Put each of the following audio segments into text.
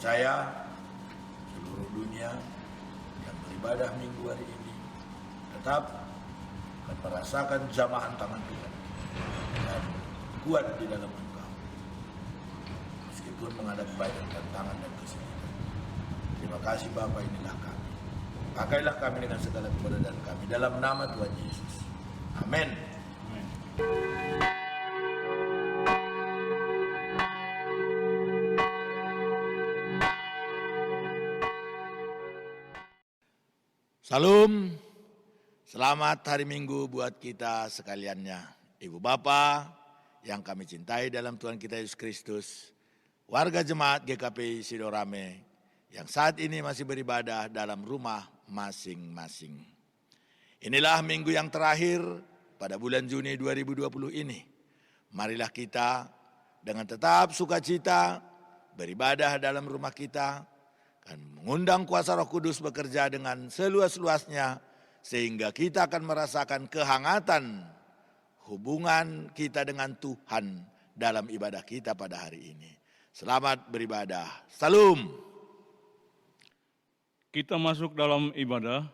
percaya seluruh dunia yang beribadah minggu hari ini tetap akan merasakan jamahan tangan Tuhan dan kuat di dalam Engkau meskipun menghadapi banyak tantangan dan kesulitan. Terima kasih Bapa, inilah kami. Pakailah kami dengan segala keberadaan kami dalam nama Tuhan Yesus. Amin. Salam, selamat hari Minggu buat kita sekaliannya. Ibu Bapa yang kami cintai dalam Tuhan kita Yesus Kristus, warga jemaat GKP Sidorame yang saat ini masih beribadah dalam rumah masing-masing. Inilah minggu yang terakhir pada bulan Juni 2020 ini. Marilah kita dengan tetap sukacita beribadah dalam rumah kita, dan mengundang kuasa Roh Kudus bekerja dengan seluas-luasnya sehingga kita akan merasakan kehangatan hubungan kita dengan Tuhan dalam ibadah kita pada hari ini. Selamat beribadah. Salam. Kita masuk dalam ibadah.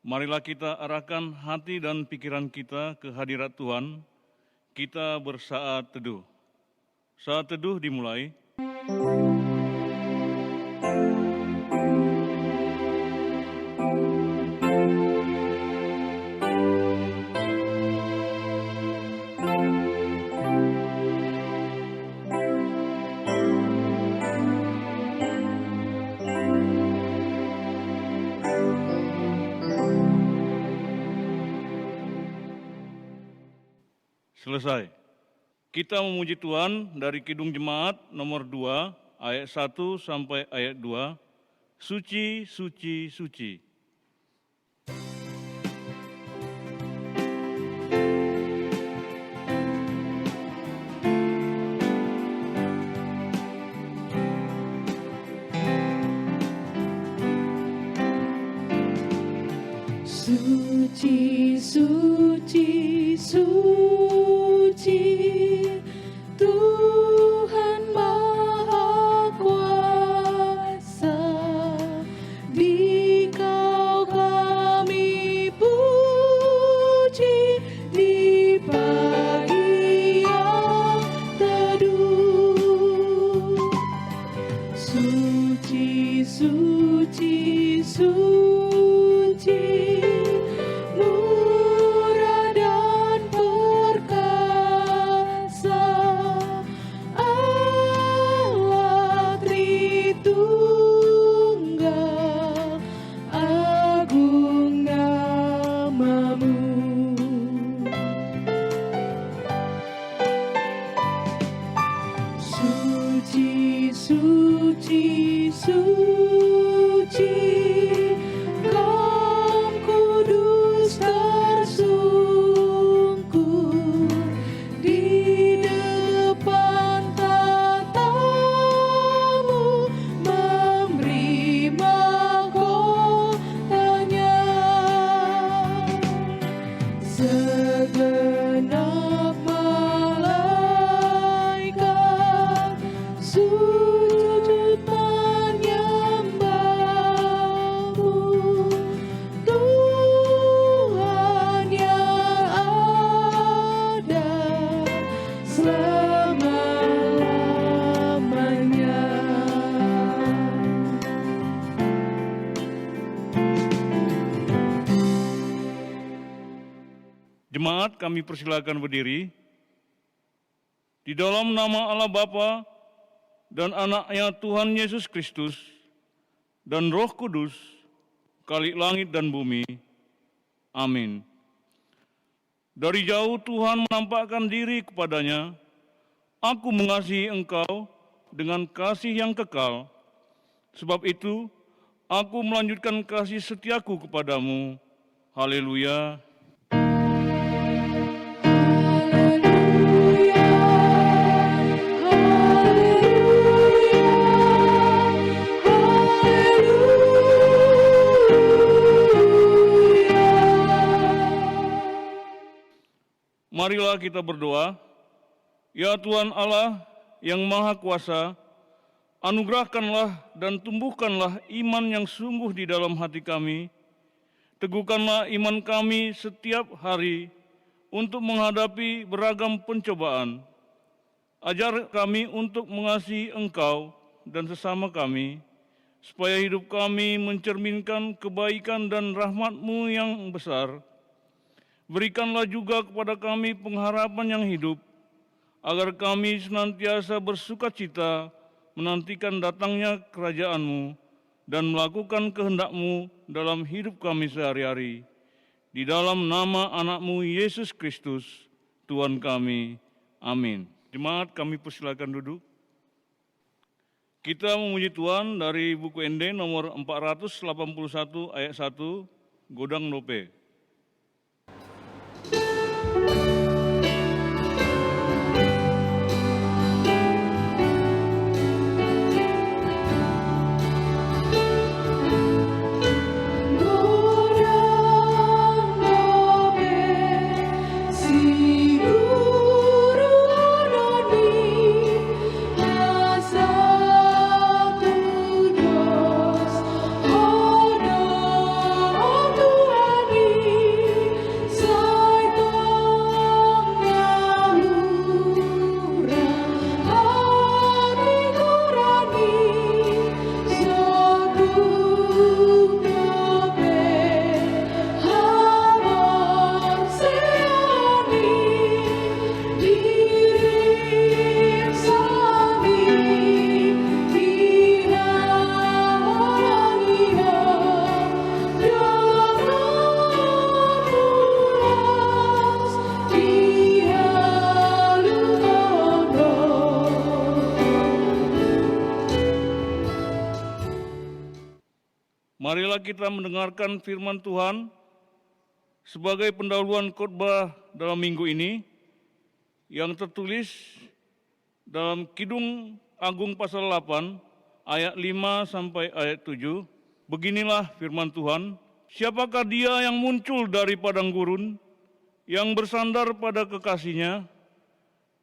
Marilah kita arahkan hati dan pikiran kita ke hadirat Tuhan. Kita bersaat teduh. Saat teduh dimulai. Selesai. Kita memuji Tuhan dari Kidung Jemaat nomor 2 ayat 1 sampai ayat 2. Suci, suci, suci. Suci, suci, suci, Tuhan Maha Kuasa, di Kau kami puji, di pagi yang teduh. Suci, suci, suci, murah dan perkasa, Allah Tritunggal, agung nama-Mu. Suci, suci, suci, Kaum kudus tersungkur di depan tatamu, memberi mahkotanya. Segenap malaikat sujud menyembah-Mu, Tuhan yang ada selama-lamanya. Jemaat, kami persilakan berdiri. Di dalam nama Allah Bapa dan Anaknya Tuhan Yesus Kristus dan Roh Kudus, Khalik langit dan bumi. Amin. Dari jauh Tuhan menampakkan diri kepadanya. Aku mengasihi engkau dengan kasih yang kekal. Sebab itu, aku melanjutkan kasih setiaku kepadamu. Haleluya. Haleluya, haleluya. Marilah kita berdoa. Ya Tuhan Allah yang Maha Kuasa, Anugerahkanlah dan tumbuhkanlah iman yang sungguh di dalam hati kami. Teguhkanlah iman kami setiap hari untuk menghadapi beragam pencobaan. Ajar kami untuk mengasihi Engkau dan sesama kami, supaya hidup kami mencerminkan kebaikan dan rahmat-Mu yang besar. Berikanlah juga kepada kami pengharapan yang hidup, agar kami senantiasa bersukacita menantikan datangnya kerajaan-Mu dan melakukan kehendak-Mu dalam hidup kami sehari-hari. Di dalam nama anak-Mu Yesus Kristus, Tuhan kami. Amin. Jemaat, kami persilakan duduk. Kita memuji Tuhan dari buku ND nomor 481 ayat 1, Godang Lope. Marilah kita mendengarkan firman Tuhan sebagai pendahuluan khotbah dalam minggu ini yang tertulis dalam Kidung Agung pasal 8 ayat 5 sampai ayat 7. Beginilah firman Tuhan, siapakah dia yang muncul dari padang gurun, yang bersandar pada kekasihnya,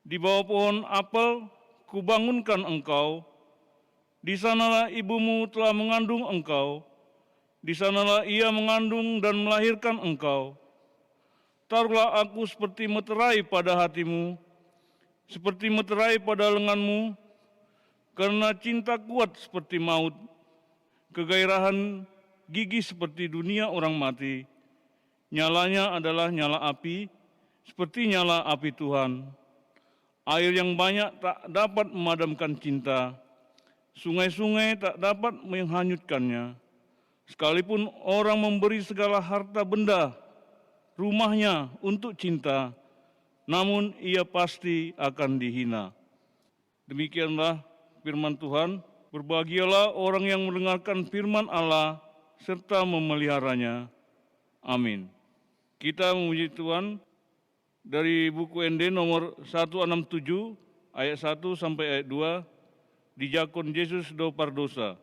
di bawah pohon apel kubangunkan engkau, di sanalah ibumu telah mengandung engkau, di sanalah ia mengandung dan melahirkan engkau. Taruhlah aku seperti meterai pada hatimu, seperti meterai pada lenganmu, karena cinta kuat seperti maut, kegairahan gigi seperti dunia orang mati. Nyalanya adalah nyala api, seperti nyala api Tuhan. Air yang banyak tak dapat memadamkan cinta, sungai-sungai tak dapat menghanyutkannya. Sekalipun orang memberi segala harta benda, rumahnya untuk cinta, namun ia pasti akan dihina. Demikianlah firman Tuhan. Berbahagialah orang yang mendengarkan firman Allah serta memeliharanya. Amin. Kita memuji Tuhan dari buku ND nomor 167 ayat 1 sampai ayat 2, Diakon Jesus do Pardosa.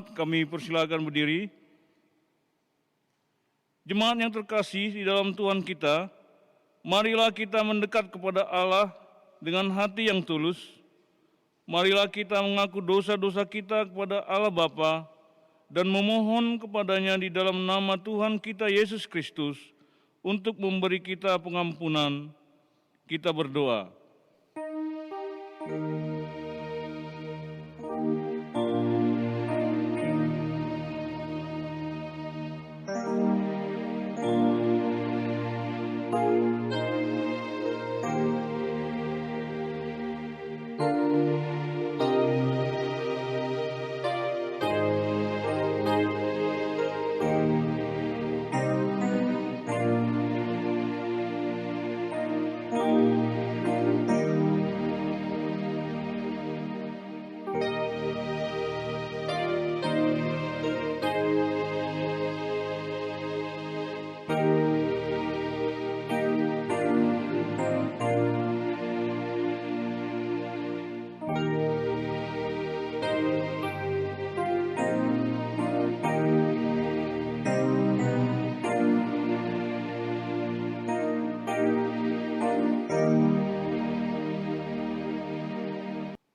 Jemaat, kami persilakan berdiri. Jemaat yang terkasih di dalam Tuhan kita, marilah kita mendekat kepada Allah dengan hati yang tulus. Marilah kita mengaku dosa-dosa kita kepada Allah Bapa dan memohon kepadanya di dalam nama Tuhan kita Yesus Kristus untuk memberi kita pengampunan. Kita berdoa.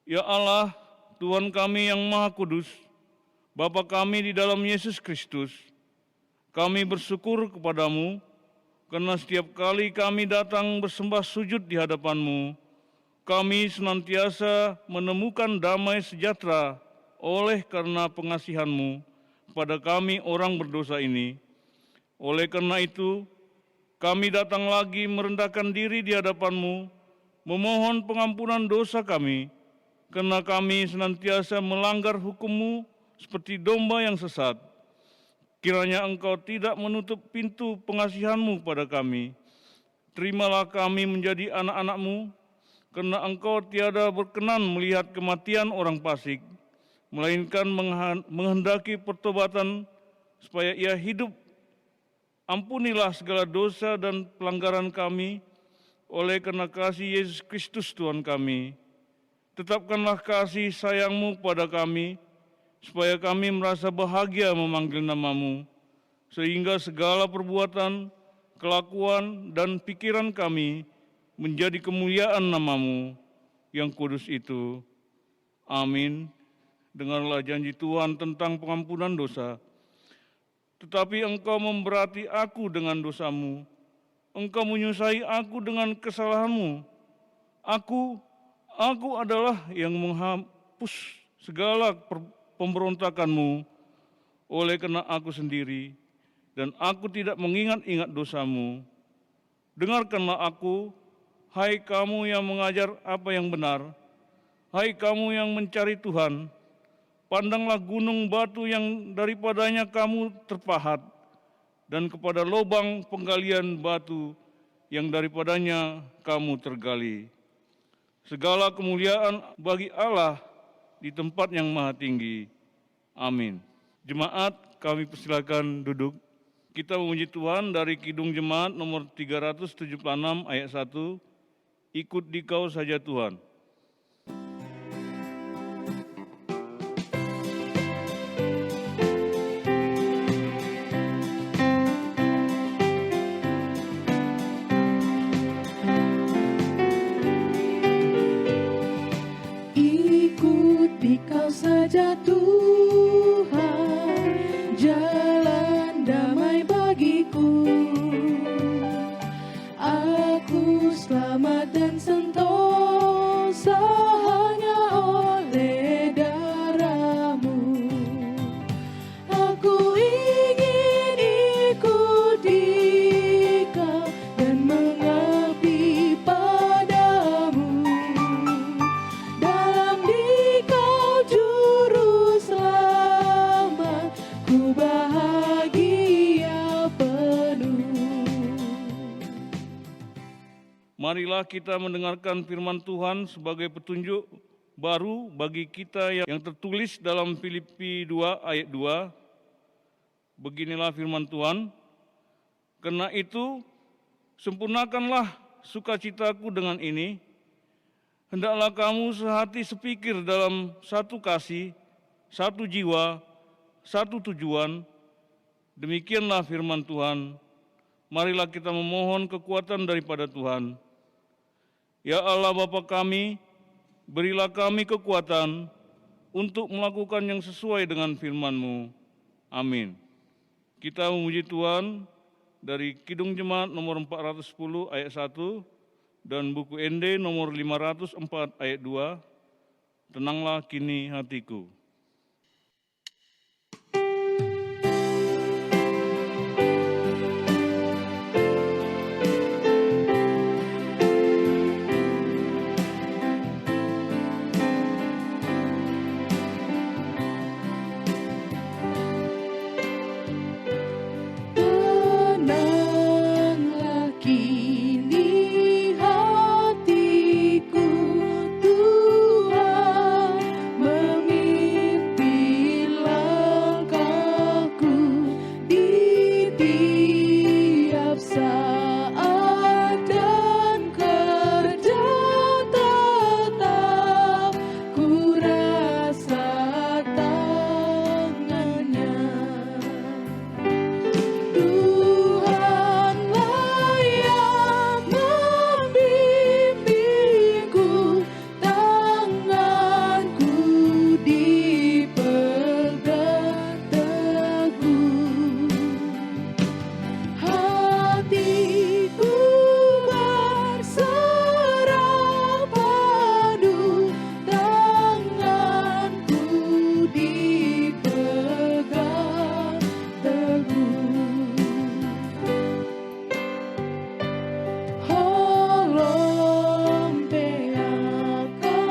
Ya Allah, Tuhan kami yang Maha Kudus, Bapa kami di dalam Yesus Kristus, kami bersyukur kepadamu karena setiap kali kami datang bersembah sujud di hadapan-Mu, kami senantiasa menemukan damai sejahtera oleh karena pengasihan-Mu kepada kami orang berdosa ini. Oleh karena itu, kami datang lagi merendahkan diri di hadapan-Mu, memohon pengampunan dosa kami, karena kami senantiasa melanggar hukum-Mu seperti domba yang sesat. Kiranya Engkau tidak menutup pintu pengasihan-Mu pada kami. Terimalah kami menjadi anak-anak-Mu, karena Engkau tiada berkenan melihat kematian orang fasik, melainkan menghendaki pertobatan supaya ia hidup. Ampunilah segala dosa dan pelanggaran kami, oleh karena kasih Yesus Kristus Tuhan kami. Tetapkanlah kasih sayang-Mu pada kami, supaya kami merasa bahagia memanggil nama-Mu, sehingga segala perbuatan, kelakuan, dan pikiran kami menjadi kemuliaan nama-Mu yang kudus itu. Amin. Dengarlah janji Tuhan tentang pengampunan dosa. Tetapi Engkau memberati aku dengan dosa-Mu, Engkau menyusahi aku dengan kesalahan-Mu. Aku adalah yang menghapus segala pemberontakan-Mu oleh karena aku sendiri, dan aku tidak mengingat-ingat dosa-Mu. Dengarkanlah aku, hai kamu yang mengajar apa yang benar, hai kamu yang mencari Tuhan. Pandanglah gunung batu yang daripadanya kamu terpahat, dan kepada lubang penggalian batu yang daripadanya kamu tergali. Segala kemuliaan bagi Allah di tempat yang maha tinggi. Amin. Jemaat, kami persilakan duduk. Kita memuji Tuhan dari Kidung Jemaat nomor 376 ayat 1. Ikut Dikau saja Tuhan. Dikau saja Tuhan, jalan damai bagiku. Aku selamat dan sentosa hanya oleh darah-Mu. Aku ingin ikut Dikau dan mengabdi padamu. Dalam Dikau juru selamat, ku bahagia penuh. Marilah kita mendengarkan firman Tuhan sebagai petunjuk baru bagi kita yang tertulis dalam Filipi 2 ayat 2. Beginilah firman Tuhan, karena itu sempurnakanlah sukacitaku dengan ini, hendaklah kamu sehati sepikir dalam satu kasih, satu jiwa, satu tujuan. Demikianlah firman Tuhan. Marilah kita memohon kekuatan daripada Tuhan. Ya Allah Bapa kami, berilah kami kekuatan untuk melakukan yang sesuai dengan firman-Mu. Amin. Kita memuji Tuhan dari Kidung Jemaat nomor 410 ayat 1 dan buku ND nomor 504 ayat 2. Tenanglah kini hatiku. Tenanglah kini hatiku, Tuhan memimpin langkahku di tiap saat dan kerja tetap ku rasa tangannya. Tuhanlah yang membimbingku, tanganku dipegang teguh. Hatiku berserah padu, tanganku dipegang teguh. Holom peaka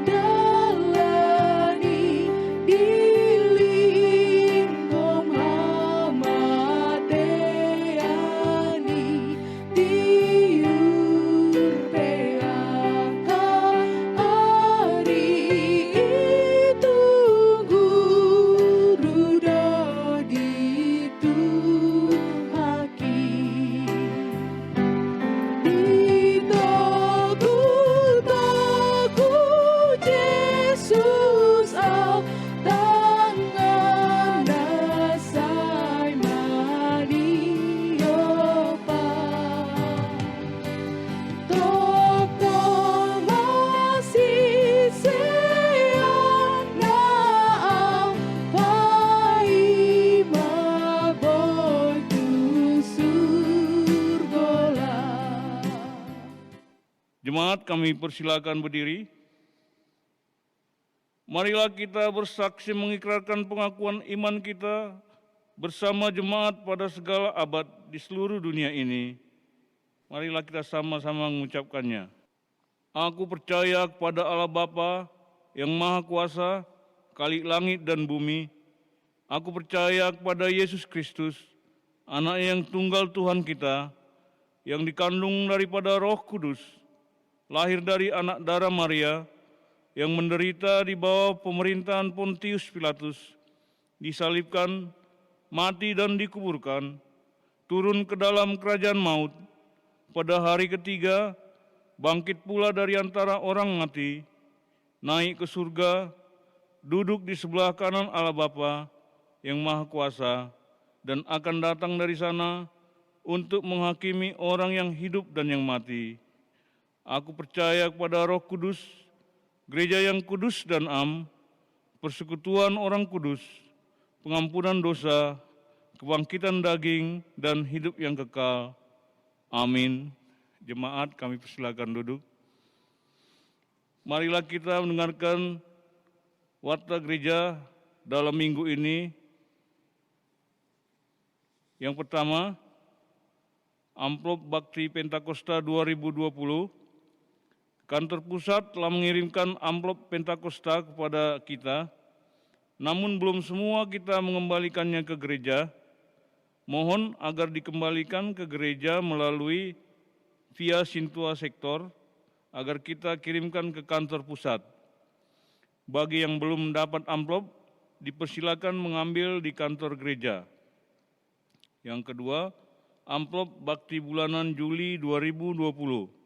dalani dilingkong hamateani tiur peaka ari itunggu rudo dituhaki. Ditoku Yesus tangan dasai maniopa. Toko masih seang naam pai maboy tusur gola. Jemaat, kami persilakan berdiri. Marilah kita bersaksi mengikrarkan pengakuan iman kita bersama jemaat pada segala abad di seluruh dunia ini. Marilah kita sama-sama mengucapkannya. Aku percaya kepada Allah Bapa yang Maha Kuasa, Khalik langit dan bumi. Aku percaya kepada Yesus Kristus, Anak yang tunggal Tuhan kita, yang dikandung daripada Roh Kudus, lahir dari anak darah Maria, yang menderita di bawah pemerintahan Pontius Pilatus, disalibkan, mati dan dikuburkan, turun ke dalam kerajaan maut, pada hari ketiga bangkit pula dari antara orang mati, naik ke surga, duduk di sebelah kanan Allah Bapa yang Maha Kuasa, dan akan datang dari sana untuk menghakimi orang yang hidup dan yang mati. Aku percaya kepada Roh Kudus, gereja yang kudus dan am, persekutuan orang kudus, pengampunan dosa, kebangkitan daging, dan hidup yang kekal. Amin. Jemaat, kami persilakan duduk. Marilah kita mendengarkan warta gereja dalam minggu ini. Yang pertama, amplop Bakti Pentakosta 2020. Kantor pusat telah mengirimkan amplop Pentakosta kepada kita, namun belum semua kita mengembalikannya ke gereja. Mohon agar dikembalikan ke gereja melalui via Sintua Sektor, agar kita kirimkan ke kantor pusat. Bagi yang belum mendapat amplop, dipersilakan mengambil di kantor gereja. Yang kedua, amplop Bakti Bulanan Juli 2020.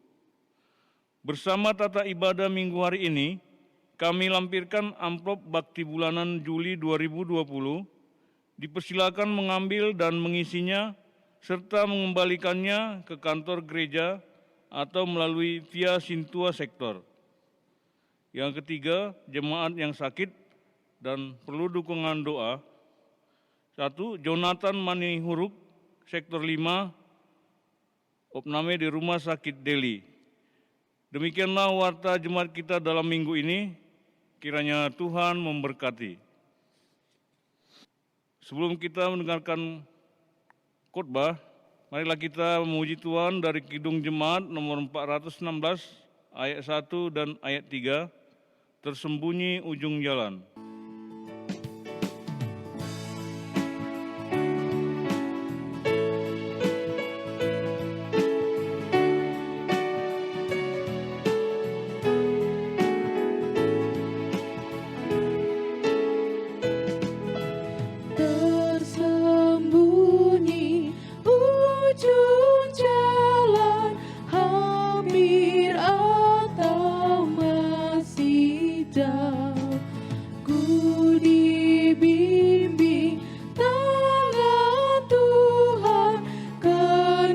Bersama tata ibadah minggu hari ini, kami lampirkan amplop Bakti Bulanan Juli 2020 dipersilakan mengambil dan mengisinya serta mengembalikannya ke kantor gereja atau melalui via Sintua Sektor. Yang ketiga, jemaat yang sakit dan perlu dukungan doa. 1. Jonathan Manihuruk, Sektor 5, opname di Rumah Sakit Delhi. Demikianlah warta jemaat kita dalam minggu ini. Kiranya Tuhan memberkati. Sebelum kita mendengarkan khotbah, marilah kita memuji Tuhan dari Kidung Jemaat nomor 416, ayat 1 dan ayat 3, tersembunyi ujung jalan. Tersembunyi ujung jalan, hampir atau masih jauh. Ku dibimbing tangan Tuhan ke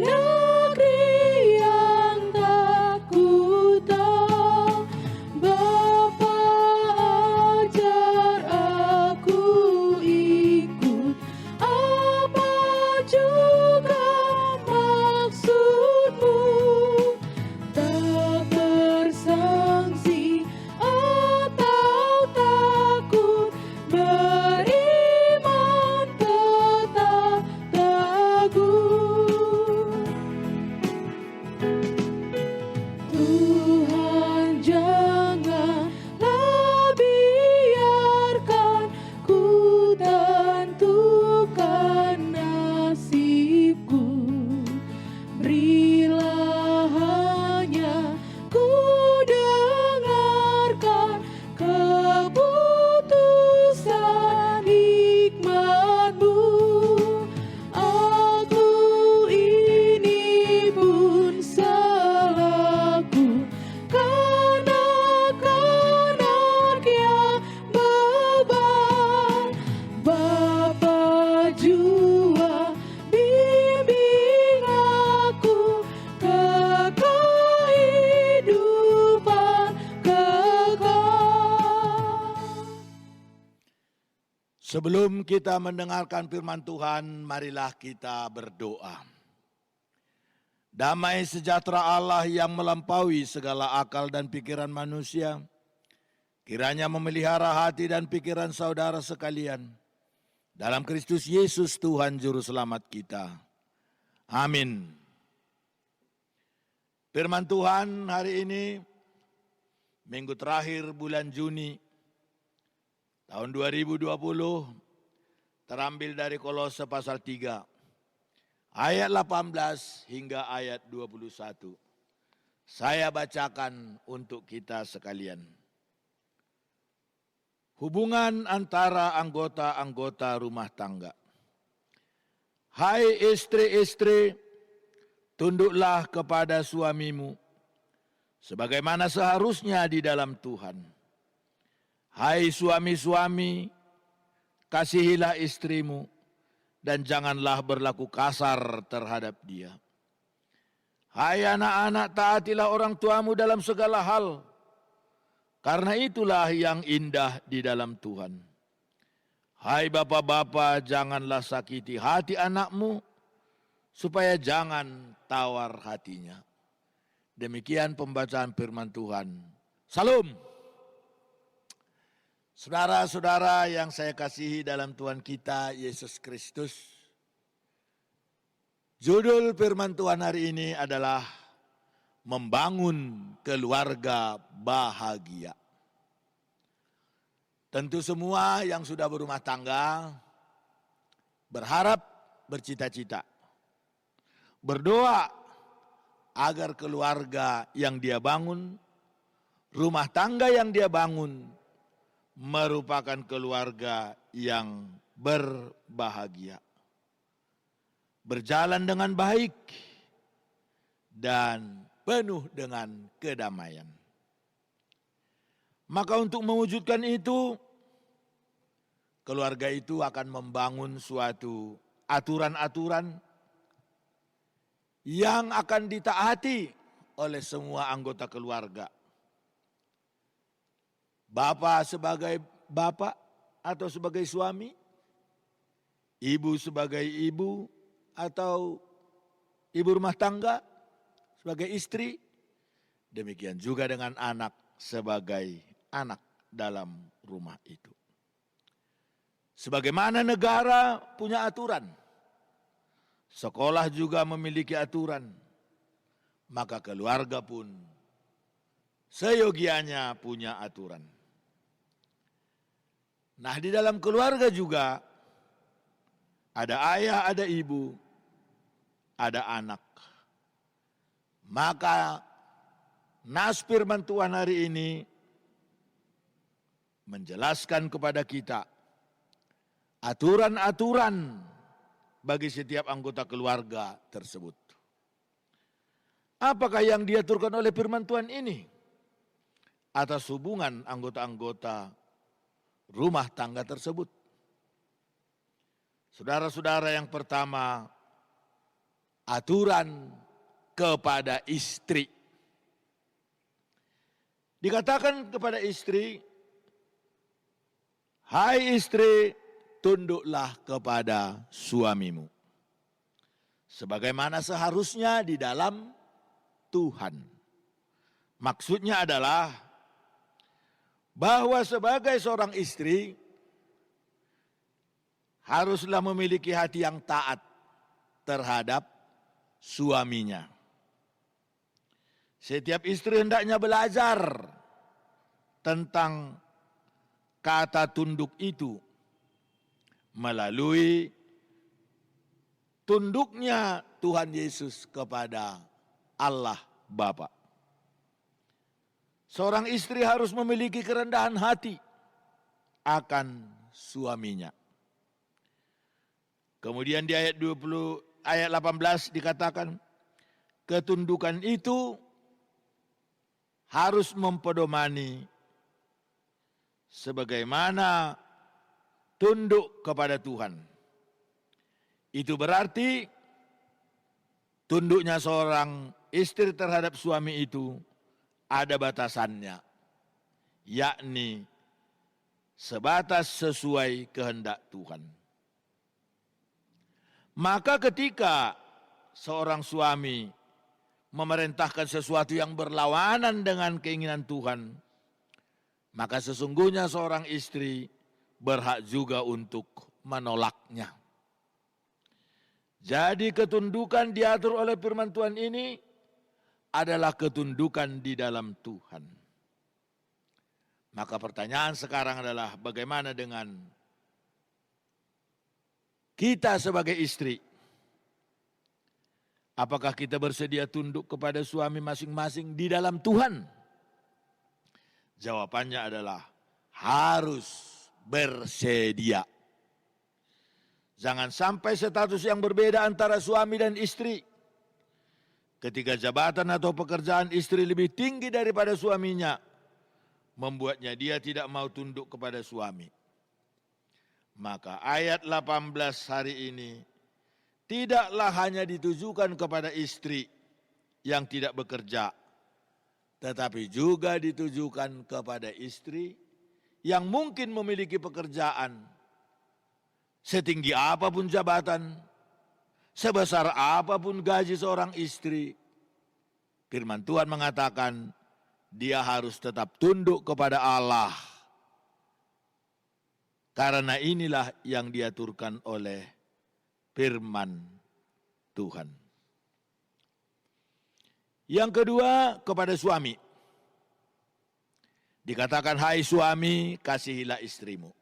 negeri yang tak ku tahu. Bapa ajar aku ikut, apa juga maksudmu. Tak bersangsi atau takut, beriman tetap teguh. Tuhan, janganlah biarkan ku tentukan nasibku. Berilah hanya ku dengarkan keputusan hikmat-Mu. Aku ini pun selaku kanak-kanak yang beban. Bapa jua bimbing aku ke kehidupan kekal. Sebelum kita mendengarkan firman Tuhan, marilah kita berdoa. Damai sejahtera Allah yang melampaui segala akal dan pikiran manusia, kiranya memelihara hati dan pikiran saudara sekalian dalam Kristus Yesus Tuhan Juru Selamat kita. Amin. Firman Tuhan hari ini, minggu terakhir bulan Juni tahun 2020, terambil dari Kolose pasal 3, ayat 18 hingga ayat 21. Saya bacakan untuk kita sekalian. Hubungan antara anggota-anggota rumah tangga. Hai istri-istri, tunduklah kepada suamimu, sebagaimana seharusnya di dalam Tuhan. Hai suami-suami, kasihilah istrimu, dan janganlah berlaku kasar terhadap dia. Hai anak-anak, taatilah orang tuamu dalam segala hal, karena itulah yang indah di dalam Tuhan. Hai bapak-bapak, janganlah sakiti hati anakmu, supaya jangan tawar hatinya. Demikian pembacaan firman Tuhan. Salam. Saudara-saudara yang saya kasihi dalam Tuhan kita Yesus Kristus, judul firman Tuhan hari ini adalah membangun keluarga bahagia. Tentu semua yang sudah berumah tangga berharap, bercita-cita, berdoa agar keluarga yang dia bangun, rumah tangga yang dia bangun, merupakan keluarga yang berbahagia, berjalan dengan baik, dan penuh dengan kedamaian. Maka untuk mewujudkan itu, keluarga itu akan membangun suatu aturan-aturan yang akan ditaati oleh semua anggota keluarga. Bapak sebagai bapak atau sebagai suami, ibu sebagai ibu atau ibu rumah tangga sebagai istri, demikian juga dengan anak sebagai anak dalam rumah itu. Sebagaimana negara punya aturan, sekolah juga memiliki aturan, maka keluarga pun seyogianya punya aturan. Nah, di dalam keluarga juga ada ayah, ada ibu, ada anak. Maka nas firman Tuhan hari ini menjelaskan kepada kita aturan-aturan bagi setiap anggota keluarga tersebut. Apakah yang diaturkan oleh firman Tuhan ini? Atas hubungan anggota-anggota rumah tangga tersebut. Saudara-saudara, yang pertama, aturan kepada istri. Dikatakan kepada istri, hai istri, tunduklah kepada suamimu, sebagaimana seharusnya di dalam Tuhan. Maksudnya adalah bahwa sebagai seorang istri haruslah memiliki hati yang taat terhadap suaminya. Setiap istri hendaknya belajar tentang kata tunduk itu melalui tunduknya Tuhan Yesus kepada Allah Bapa. Seorang istri harus memiliki kerendahan hati akan suaminya. Kemudian di ayat 18 dikatakan, ketundukan itu harus mempedomani sebagaimana tunduk kepada Tuhan. Itu berarti tunduknya seorang istri terhadap suami itu ada batasannya, yakni sebatas sesuai kehendak Tuhan. Maka ketika seorang suami memerintahkan sesuatu yang berlawanan dengan keinginan Tuhan, maka sesungguhnya seorang istri berhak juga untuk menolaknya. Jadi ketundukan diatur oleh firman Tuhan ini adalah ketundukan di dalam Tuhan. Maka pertanyaan sekarang adalah bagaimana dengan kita sebagai istri? Apakah kita bersedia tunduk kepada suami masing-masing di dalam Tuhan? Jawabannya adalah harus bersedia. Jangan sampai status yang berbeda antara suami dan istri. Ketika jabatan atau pekerjaan istri lebih tinggi daripada suaminya, membuatnya dia tidak mau tunduk kepada suami. Maka ayat 18 hari ini tidaklah hanya ditujukan kepada istri yang tidak bekerja, tetapi juga ditujukan kepada istri yang mungkin memiliki pekerjaan, setinggi apapun jabatan, sebesar apapun gaji seorang istri. Firman Tuhan mengatakan dia harus tetap tunduk kepada Allah. Karena inilah yang diaturkan oleh firman Tuhan. Yang kedua, kepada suami. Dikatakan, hai suami, kasihilah istrimu.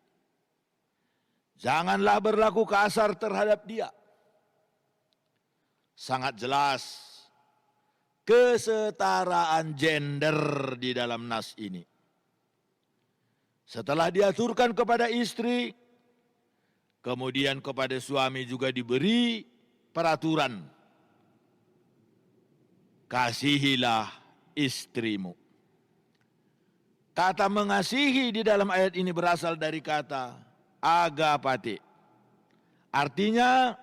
Janganlah berlaku kasar terhadap dia. Sangat jelas kesetaraan gender di dalam nas ini. Setelah diaturkan kepada istri, kemudian kepada suami juga diberi peraturan. Kasihilah istrimu. Kata mengasihi di dalam ayat ini berasal dari kata agapate. Artinya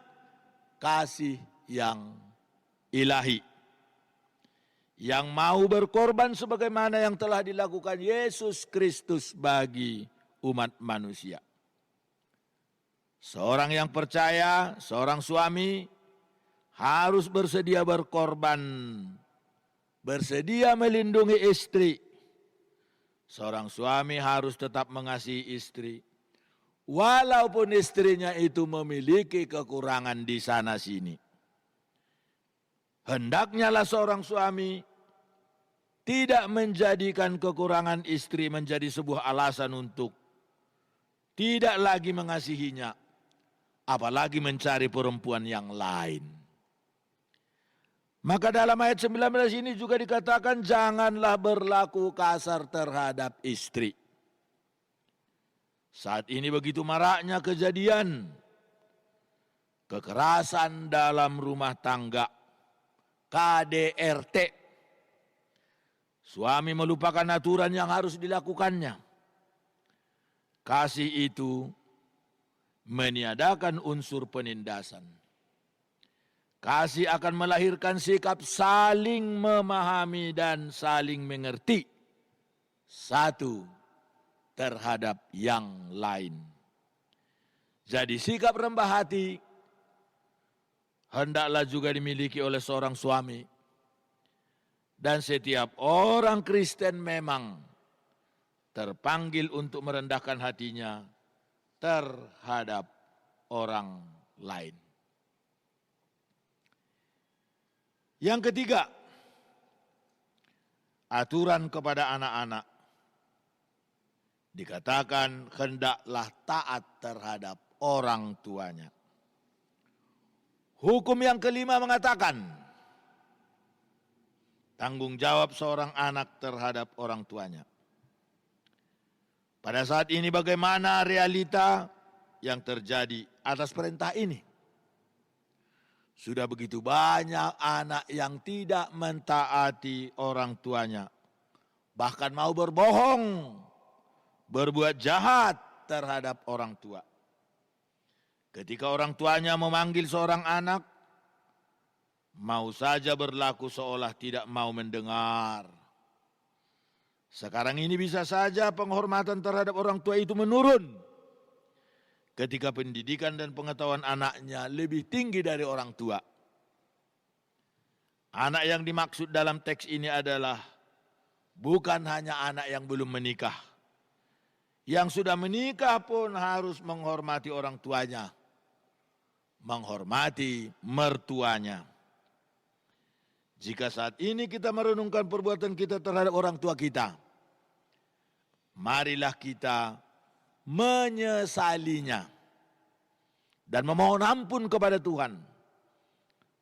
kasih yang ilahi. Yang mau berkorban sebagaimana yang telah dilakukan Yesus Kristus bagi umat manusia. Seorang yang percaya, seorang suami harus bersedia berkorban, bersedia melindungi istri. Seorang suami harus tetap mengasihi istri, walaupun istrinya itu memiliki kekurangan di sana sini. Hendaknya lah seorang suami tidak menjadikan kekurangan istri menjadi sebuah alasan untuk tidak lagi mengasihinya, apalagi mencari perempuan yang lain. Maka dalam ayat 19 ini juga dikatakan janganlah berlaku kasar terhadap istri. Saat ini begitu maraknya kejadian kekerasan dalam rumah tangga, KDRT. Suami melupakan aturan yang harus dilakukannya. Kasih itu meniadakan unsur penindasan. Kasih akan melahirkan sikap saling memahami dan saling mengerti satu terhadap yang lain. Jadi sikap rendah hati hendaklah juga dimiliki oleh seorang suami. Dan setiap orang Kristen memang terpanggil untuk merendahkan hatinya terhadap orang lain. Yang ketiga, aturan kepada anak-anak. Dikatakan hendaklah taat terhadap orang tuanya. Hukum yang kelima mengatakan tanggung jawab seorang anak terhadap orang tuanya. Pada saat ini bagaimana realita yang terjadi atas perintah ini? Sudah begitu banyak anak yang tidak mentaati orang tuanya. Bahkan mau berbohong, berbuat jahat terhadap orang tua. Ketika orang tuanya memanggil seorang anak, mau saja berlaku seolah tidak mau mendengar. Sekarang ini bisa saja penghormatan terhadap orang tua itu menurun ketika pendidikan dan pengetahuan anaknya lebih tinggi dari orang tua. Anak yang dimaksud dalam teks ini adalah bukan hanya anak yang belum menikah. Yang sudah menikah pun harus menghormati orang tuanya, menghormati mertuanya. Jika saat ini kita merenungkan perbuatan kita terhadap orang tua kita, marilah kita menyesalinya dan memohon ampun kepada Tuhan,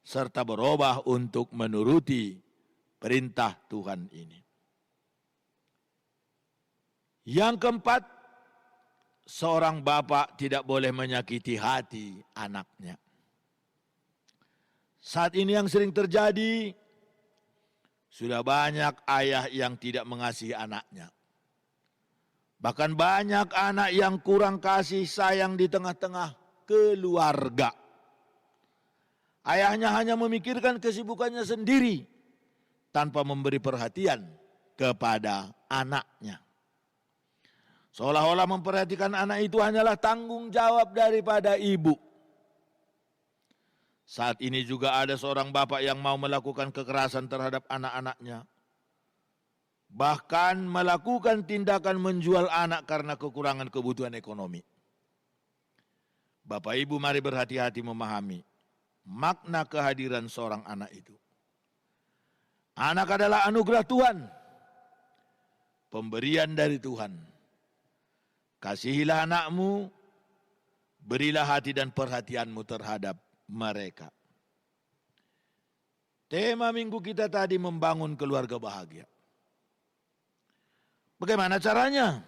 serta berubah untuk menuruti perintah Tuhan ini. Yang keempat, seorang bapak tidak boleh menyakiti hati anaknya. Saat ini yang sering terjadi, sudah banyak ayah yang tidak mengasihi anaknya. Bahkan banyak anak yang kurang kasih sayang di tengah-tengah keluarga. Ayahnya hanya memikirkan kesibukannya sendiri tanpa memberi perhatian kepada anaknya. Seolah-olah memperhatikan anak itu hanyalah tanggung jawab daripada ibu. Saat ini juga ada seorang bapak yang mau melakukan kekerasan terhadap anak-anaknya. Bahkan melakukan tindakan menjual anak karena kekurangan kebutuhan ekonomi. Bapak Ibu mari berhati-hati memahami makna kehadiran seorang anak itu. Anak adalah anugerah Tuhan, pemberian dari Tuhan. Kasihilah anakmu, berilah hati dan perhatianmu terhadap mereka. Tema minggu kita tadi membangun keluarga bahagia. Bagaimana caranya?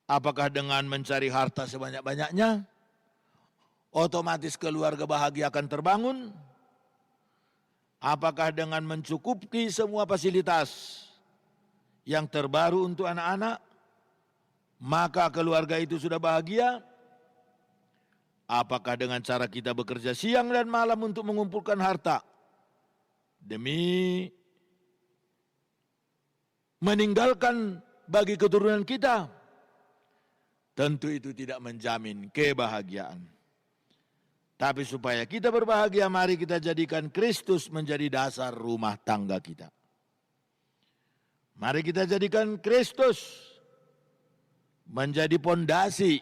Apakah dengan mencari harta sebanyak-banyaknya, otomatis keluarga bahagia akan terbangun? Apakah dengan mencukupi semua fasilitas yang terbaru untuk anak-anak, maka keluarga itu sudah bahagia? Apakah dengan cara kita bekerja siang dan malam untuk mengumpulkan harta demi meninggalkan bagi keturunan kita? Tentu itu tidak menjamin kebahagiaan. Tapi supaya kita berbahagia, mari kita jadikan Kristus menjadi dasar rumah tangga kita. Mari kita jadikan Kristus menjadi pondasi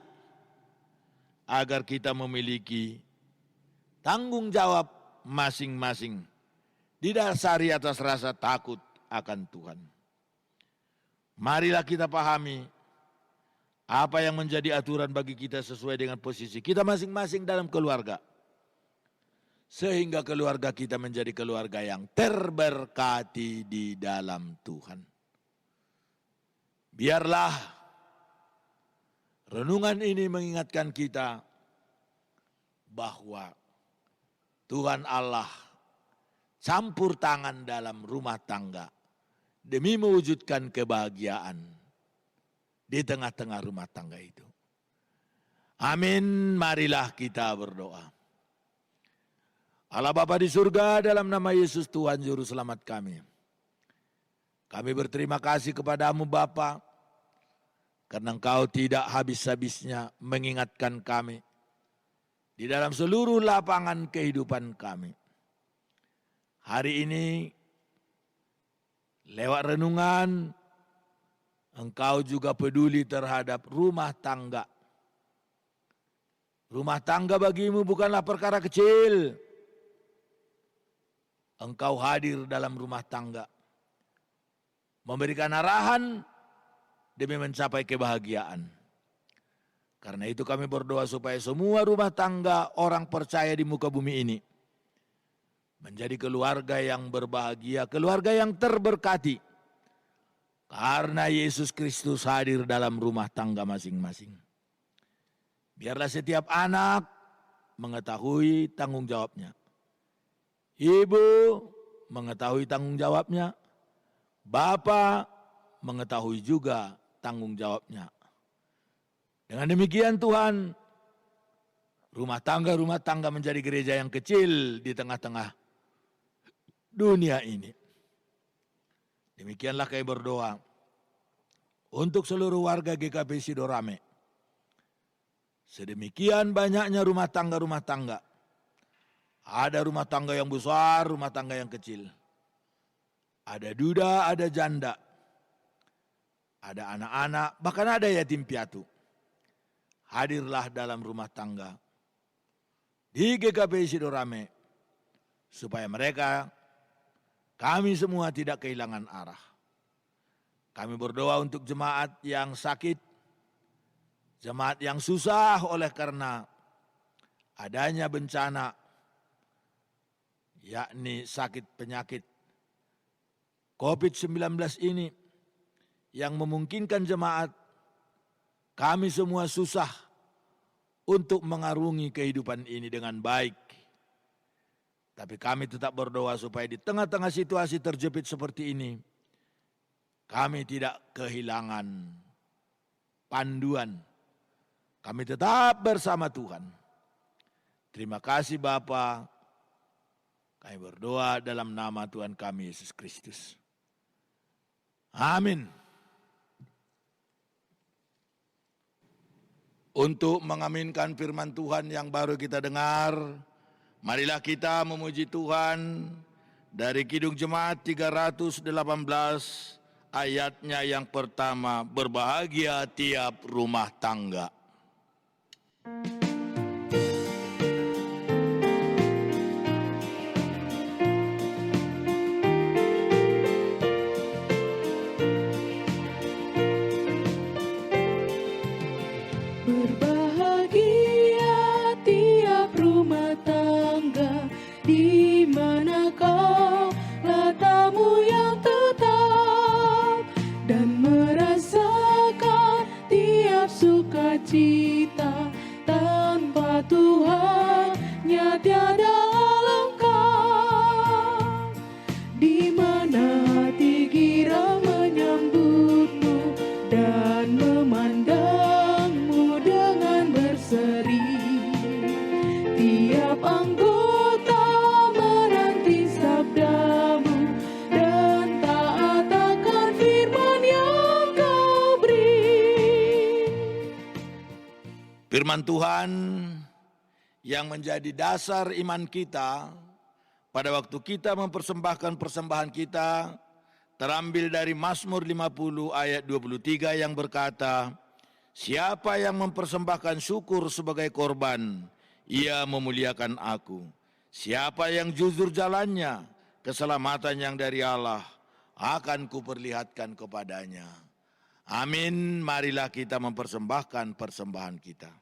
agar kita memiliki tanggung jawab masing-masing didasari atas rasa takut akan Tuhan. Marilah kita pahami apa yang menjadi aturan bagi kita sesuai dengan posisi kita masing-masing dalam keluarga. Sehingga keluarga kita menjadi keluarga yang terberkati di dalam Tuhan. Biarlah renungan ini mengingatkan kita bahwa Tuhan Allah campur tangan dalam rumah tangga demi mewujudkan kebahagiaan di tengah-tengah rumah tangga itu. Amin, marilah kita berdoa. Allah Bapa di surga, dalam nama Yesus Tuhan Juru Selamat kami. Kami berterima kasih kepadamu Bapa, karena Engkau tidak habis-habisnya mengingatkan kami di dalam seluruh lapangan kehidupan kami. Hari ini lewat renungan, Engkau juga peduli terhadap rumah tangga. Rumah tangga bagimu bukanlah perkara kecil. Engkau hadir dalam rumah tangga, memberikan arahan demi mencapai kebahagiaan. Karena itu kami berdoa supaya semua rumah tangga orang percaya di muka bumi ini menjadi keluarga yang berbahagia, keluarga yang terberkati. Karena Yesus Kristus hadir dalam rumah tangga masing-masing. Biarlah setiap anak mengetahui tanggung jawabnya. Ibu mengetahui tanggung jawabnya. Bapak mengetahui juga tanggung jawabnya. Dengan demikian Tuhan, rumah tangga menjadi gereja yang kecil di tengah-tengah dunia ini. Demikianlah kami berdoa untuk seluruh warga GKP Sidorame. Sedemikian banyaknya rumah tangga. Ada rumah tangga yang besar, rumah tangga yang kecil. Ada duda, ada janda. Ada anak-anak, bahkan ada yatim piatu. Hadirlah dalam rumah tangga di GKP Sidorame, supaya mereka, kami semua tidak kehilangan arah. Kami berdoa untuk jemaat yang sakit, jemaat yang susah oleh karena adanya bencana, yakni sakit penyakit COVID-19 ini, yang memungkinkan jemaat kami semua susah untuk mengarungi kehidupan ini dengan baik. Tapi kami tetap berdoa supaya di tengah-tengah situasi terjepit seperti ini, kami tidak kehilangan panduan. Kami tetap bersama Tuhan. Terima kasih Bapa. Kami berdoa dalam nama Tuhan kami Yesus Kristus. Amin. Untuk mengaminkan firman Tuhan yang baru kita dengar, marilah kita memuji Tuhan dari Kidung Jemaat 318 ayatnya yang pertama, berbahagia tiap rumah tangga. Berbahagia tiap rumah tangga, di mana kau latamu yang tetap, dan merasakan tiap sukacita. Tanpa Tuhannya tiada lengkap, di mana hati gira menyambutmu dan memandang setiap anggota menanti sabdamu dan taat akan firman yang kau beri. Firman Tuhan yang menjadi dasar iman kita pada waktu kita mempersembahkan persembahan kita terambil dari Mazmur 50 ayat 23 yang berkata, siapa yang mempersembahkan syukur sebagai korban, ia memuliakan aku. Siapa yang jujur jalannya, keselamatan yang dari Allah, akan kuperlihatkan kepadanya. Amin, marilah kita mempersembahkan persembahan kita.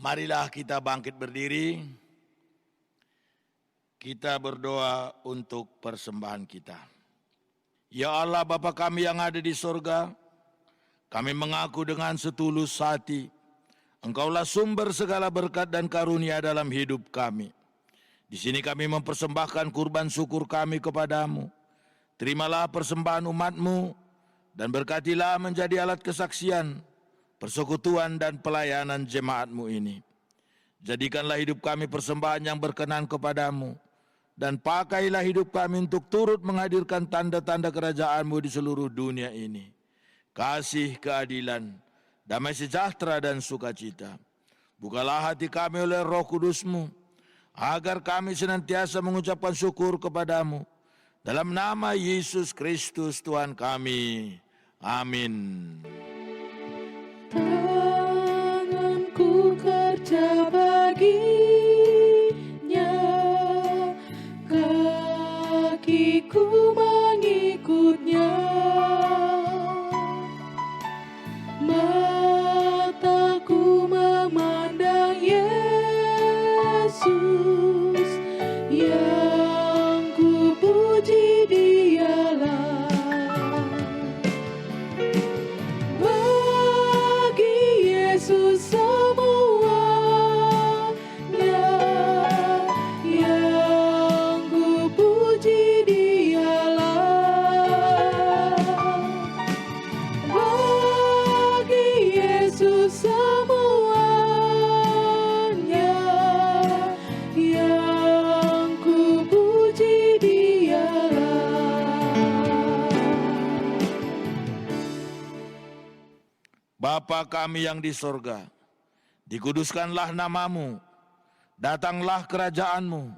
Marilah kita bangkit berdiri, kita berdoa untuk persembahan kita. Ya Allah Bapa kami yang ada di sorga, kami mengaku dengan setulus hati, Engkaulah sumber segala berkat dan karunia dalam hidup kami. Di sini kami mempersembahkan kurban syukur kami kepadamu. Terimalah persembahan umat-Mu dan berkatilah menjadi alat kesaksian, persekutuan dan pelayanan jemaat-Mu ini. Jadikanlah hidup kami persembahan yang berkenan kepadamu, dan pakailah hidup kami untuk turut menghadirkan tanda-tanda kerajaan-Mu di seluruh dunia ini. Kasih, keadilan, damai sejahtera dan sukacita. Bukalah hati kami oleh Roh Kudus-Mu, agar kami senantiasa mengucapkan syukur kepadamu. Dalam nama Yesus Kristus Tuhan kami. Amin. Tanganku kerja baginya, kakiku mengikutnya, mataku memandang Yesus, yang ku puji Dialah. Yesus semuanya, yang ku puji Dialah. Bagi Yesus semuanya, yang ku puji Dialah. Bapa kami yang di sorga, dikuduskanlah namamu, datanglah kerajaan-Mu,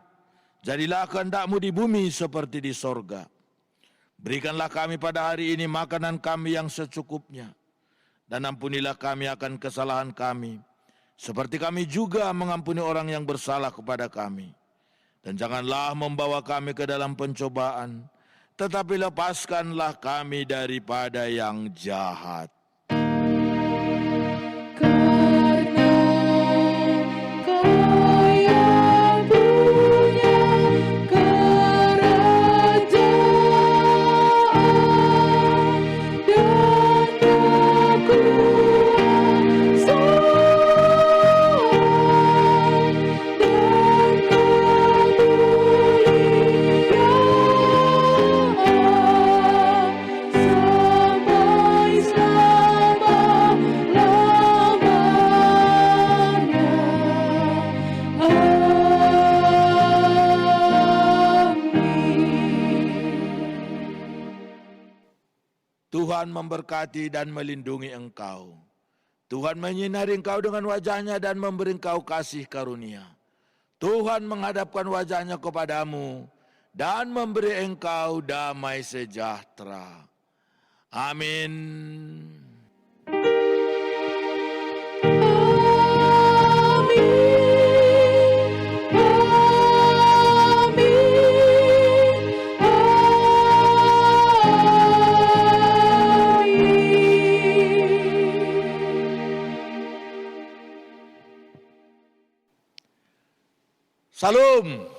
jadilah kehendak-Mu di bumi seperti di sorga. Berikanlah kami pada hari ini makanan kami yang secukupnya, dan ampunilah kami akan kesalahan kami, seperti kami juga mengampuni orang yang bersalah kepada kami. Dan janganlah membawa kami ke dalam pencobaan, tetapi lepaskanlah kami daripada yang jahat. Karena Kau yang punya kerajaan dan kekuasaan dan kemuliaan sampai selama-lamanya. Tuhan memberkati dan melindungi engkau. Tuhan menyinari engkau dengan wajah-Nya dan memberi engkau kasih karunia. Tuhan menghadapkan wajah-Nya kepadamu dan memberi engkau damai sejahtera. Amin. Salam.